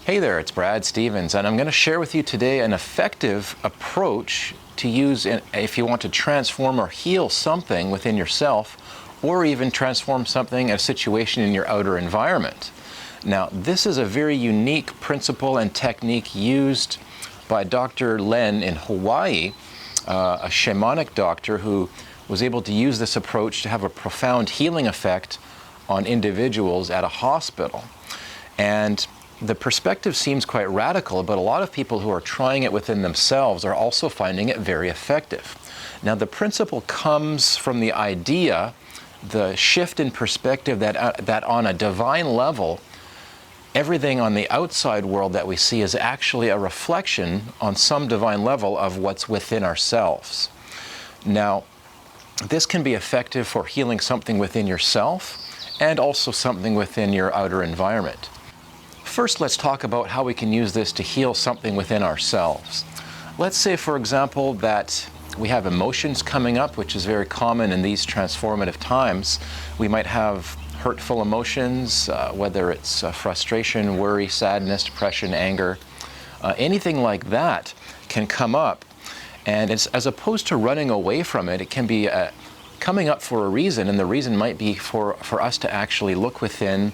Hey there, it's Brad Stevens, and I'm going to share with you today an effective approach to use if you want to transform or heal something within yourself, or even transform something, a situation in your outer environment. Now, this is a very unique principle and technique used by Dr. Len in Hawaii, a shamanic doctor who was able to use this approach to have a profound healing effect on individuals at a hospital. And the perspective seems quite radical, but a lot of people who are trying it within themselves are also finding it very effective. Now, the principle comes from the idea, the shift in perspective that on a divine level, everything on the outside world that we see is actually a reflection on some divine level of what's within ourselves. Now, this can be effective for healing something within yourself and also something within your outer environment. First, let's talk about how we can use this to heal something within ourselves. Let's say, for example, that we have emotions coming up, which is very common in these transformative times. We might have hurtful emotions, whether it's frustration, worry, sadness, depression, anger. Anything like that can come up. And as opposed to running away from it, it can be coming up for a reason, and the reason might be for us to actually look within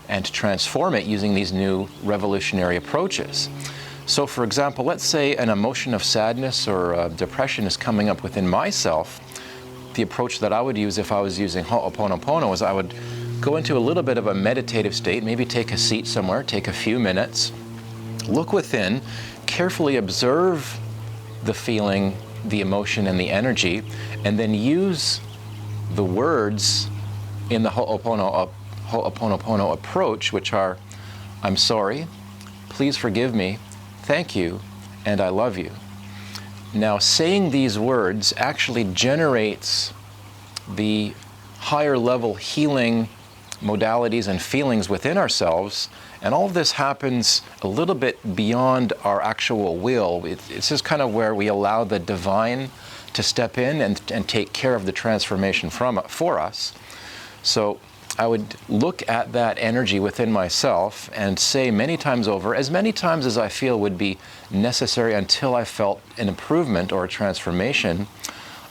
and to transform it using these new revolutionary approaches. So for example, let's say an emotion of sadness or depression is coming up within myself. The approach that I would use if I was using Ho'oponopono is I would go into a little bit of a meditative state, maybe take a seat somewhere, take a few minutes, look within, carefully observe the feeling, the emotion, and the energy, and then use the words in the Ho'oponopono approach, which are, I'm sorry, please forgive me, thank you, and I love you. Now, saying these words actually generates the higher level healing modalities and feelings within ourselves, and all of this happens a little bit beyond our actual will. It's just kind of where we allow the divine to step in and take care of the transformation for us. So I would look at that energy within myself and say many times over, as many times as I feel would be necessary until I felt an improvement or a transformation,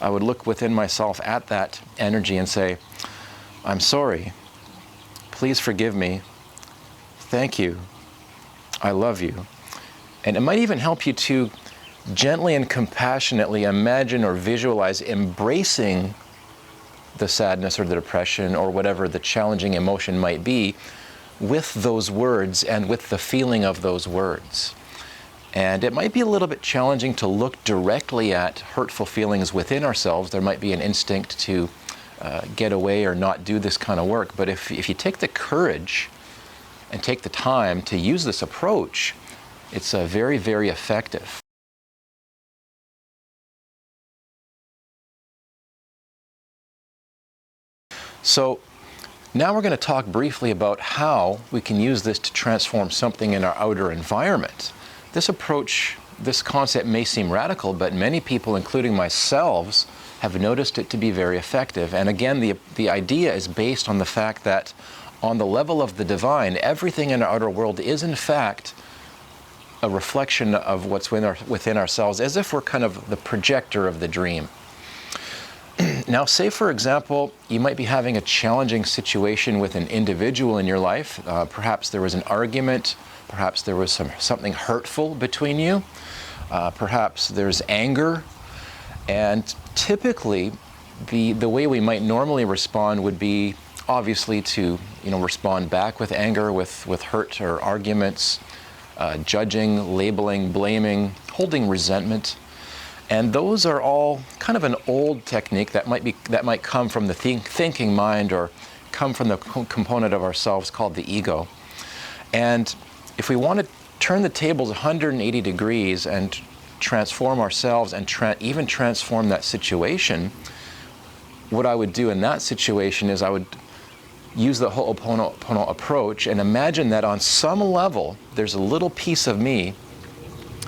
I would look within myself at that energy and say, I'm sorry, please forgive me, thank you, I love you. And it might even help you to gently and compassionately imagine or visualize embracing the sadness or the depression or whatever the challenging emotion might be with those words and with the feeling of those words. And it might be a little bit challenging to look directly at hurtful feelings within ourselves. There might be an instinct to get away or not do this kind of work. But if you take the courage and take the time to use this approach, it's very, very effective. So now we're going to talk briefly about how we can use this to transform something in our outer environment. This approach, this concept may seem radical, but many people, including myself, have noticed it to be very effective. And again, the idea is based on the fact that on the level of the divine, everything in our outer world is in fact a reflection of what's within ourselves, as if we're kind of the projector of the dream. Now, say for example, you might be having a challenging situation with an individual in your life. Perhaps there was an argument, perhaps there was something hurtful between you, perhaps there's anger, and typically the way we might normally respond would be obviously to respond back with anger, with hurt or arguments, judging, labeling, blaming, holding resentment. And those are all kind of an old technique that might come from the thinking mind or come from the component of ourselves called the ego. And if we want to turn the tables 180 degrees and transform ourselves and even transform that situation, what I would do in that situation is I would use the Ho'oponopono approach and imagine that on some level there's a little piece of me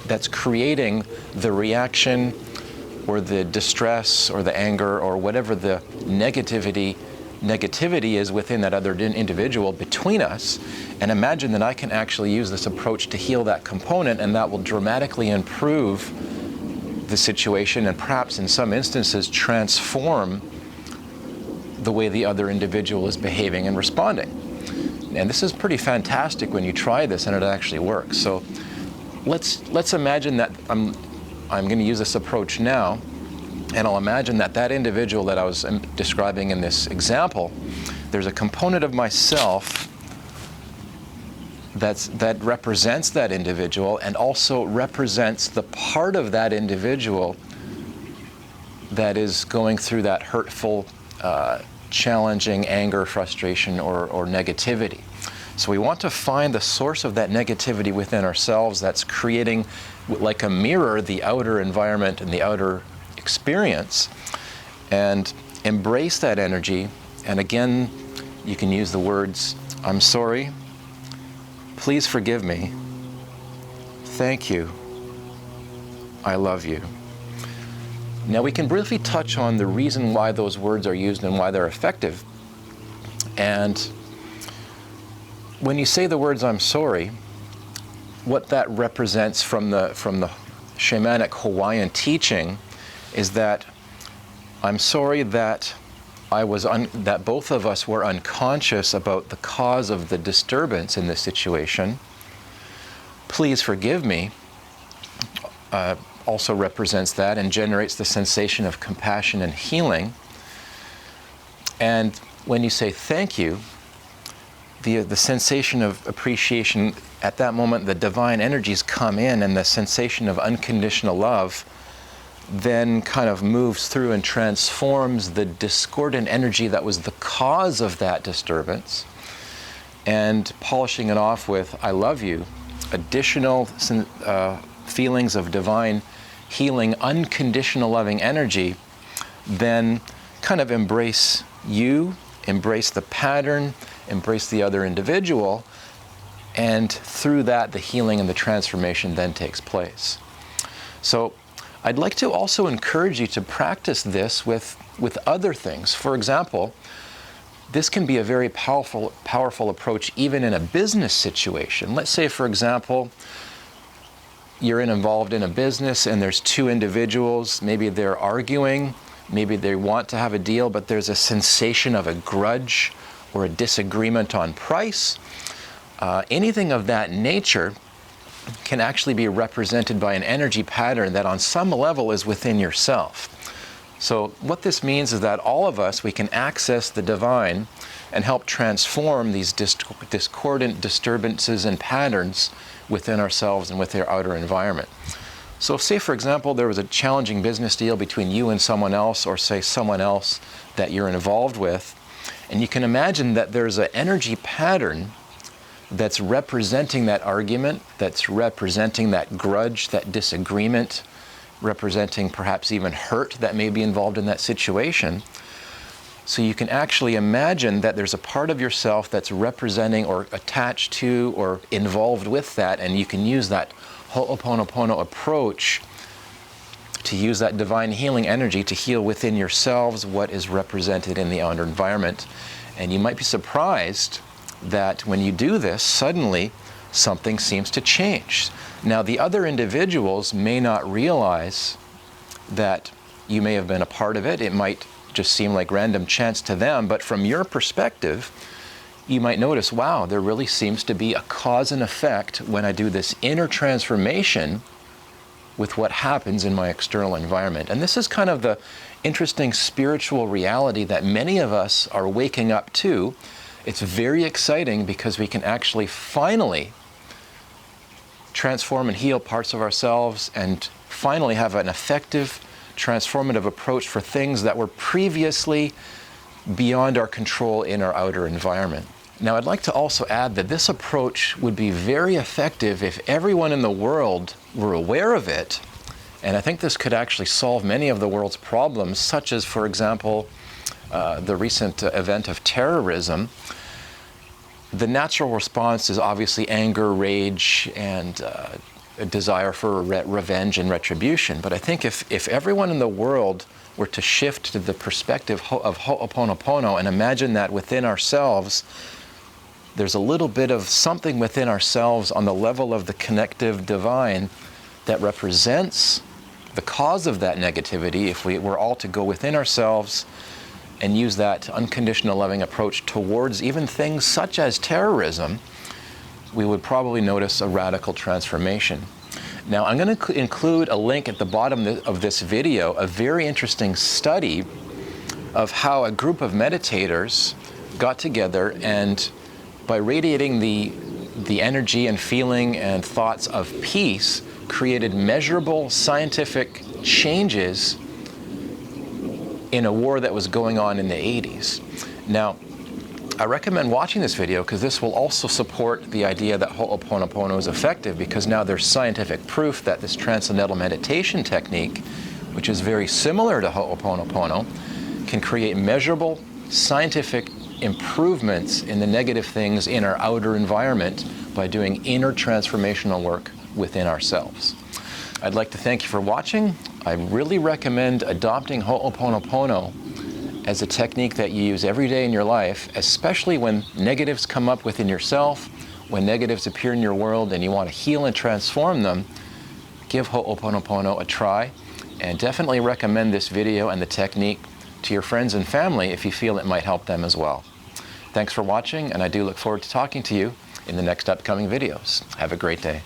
that's creating the reaction or the distress or the anger or whatever the negativity negativity is within that other individual between us, and imagine that I can actually use this approach to heal that component, and that will dramatically improve the situation and perhaps in some instances transform the way the other individual is behaving and responding. And this is pretty fantastic when you try this and it actually works. So let's imagine that I'm going to use this approach now, and I'll imagine that that individual that I was describing in this example, there's a component of myself that represents that individual and also represents the part of that individual that is going through that hurtful, challenging anger, frustration, or negativity. So we want to find the source of that negativity within ourselves that's creating, like a mirror, the outer environment and the outer experience, and embrace that energy. And again, you can use the words, I'm sorry, please forgive me, thank you, I love you. Now we can briefly touch on the reason why those words are used and why they're effective. And when you say the words I'm sorry, what that represents from the shamanic Hawaiian teaching is that I'm sorry that that both of us were unconscious about the cause of the disturbance in this situation. Please forgive me also represents that and generates the sensation of compassion and healing. And when you say thank you, the sensation of appreciation, at that moment the divine energies come in, and the sensation of unconditional love then kind of moves through and transforms the discordant energy that was the cause of that disturbance, and polishing it off with I love you, additional feelings of divine healing, unconditional loving energy, then kind of embrace you, embrace the pattern, embrace the other individual, and through that the healing and the transformation then takes place. So I'd like to also encourage you to practice this with other things. For example, this can be a very powerful approach even in a business situation. Let's say, for example, you're involved in a business and there's two individuals, maybe they're arguing, maybe they want to have a deal, but there's a sensation of a grudge or a disagreement on price. Anything of that nature can actually be represented by an energy pattern that on some level is within yourself. So what this means is that all of us, we can access the divine and help transform these discordant disturbances and patterns within ourselves and with our outer environment. So say, for example, there was a challenging business deal between you and someone else, or say someone else that you're involved with, and you can imagine that there's an energy pattern that's representing that argument, that's representing that grudge, that disagreement, representing perhaps even hurt that may be involved in that situation. So you can actually imagine that there's a part of yourself that's representing or attached to or involved with that, and you can use that Ho'oponopono approach to use that divine healing energy to heal within yourselves what is represented in the outer environment. And you might be surprised that when you do this, suddenly something seems to change. Now, the other individuals may not realize that you may have been a part of it. It might just seem like random chance to them, but from your perspective, you might notice, wow, there really seems to be a cause and effect when I do this inner transformation with what happens in my external environment. And this is kind of the interesting spiritual reality that many of us are waking up to. It's very exciting because we can actually finally transform and heal parts of ourselves and finally have an effective, transformative approach for things that were previously beyond our control in our outer environment. Now, I'd like to also add that this approach would be very effective if everyone in the world were aware of it, and I think this could actually solve many of the world's problems, such as, for example, the recent event of terrorism. The natural response is obviously anger, rage, and a desire for revenge and retribution. But I think if everyone in the world were to shift to the perspective of Ho'oponopono and imagine that within ourselves, there's a little bit of something within ourselves on the level of the connective divine that represents the cause of that negativity. If we were all to go within ourselves and use that unconditional loving approach towards even things such as terrorism, we would probably notice a radical transformation. Now, I'm going to include a link at the bottom of this video, a very interesting study of how a group of meditators got together and by radiating the energy and feeling and thoughts of peace, created measurable scientific changes in a war that was going on in the 80s. Now, I recommend watching this video because this will also support the idea that Ho'oponopono is effective, because now there's scientific proof that this transcendental meditation technique, which is very similar to Ho'oponopono, can create measurable scientific improvements in the negative things in our outer environment by doing inner transformational work within ourselves. I'd like to thank you for watching. I really recommend adopting Ho'oponopono as a technique that you use every day in your life, especially when negatives come up within yourself, when negatives appear in your world and you want to heal and transform them. Give Ho'oponopono a try, and definitely recommend this video and the technique to your friends and family if you feel it might help them as well. Thanks for watching, and I do look forward to talking to you in the next upcoming videos. Have a great day.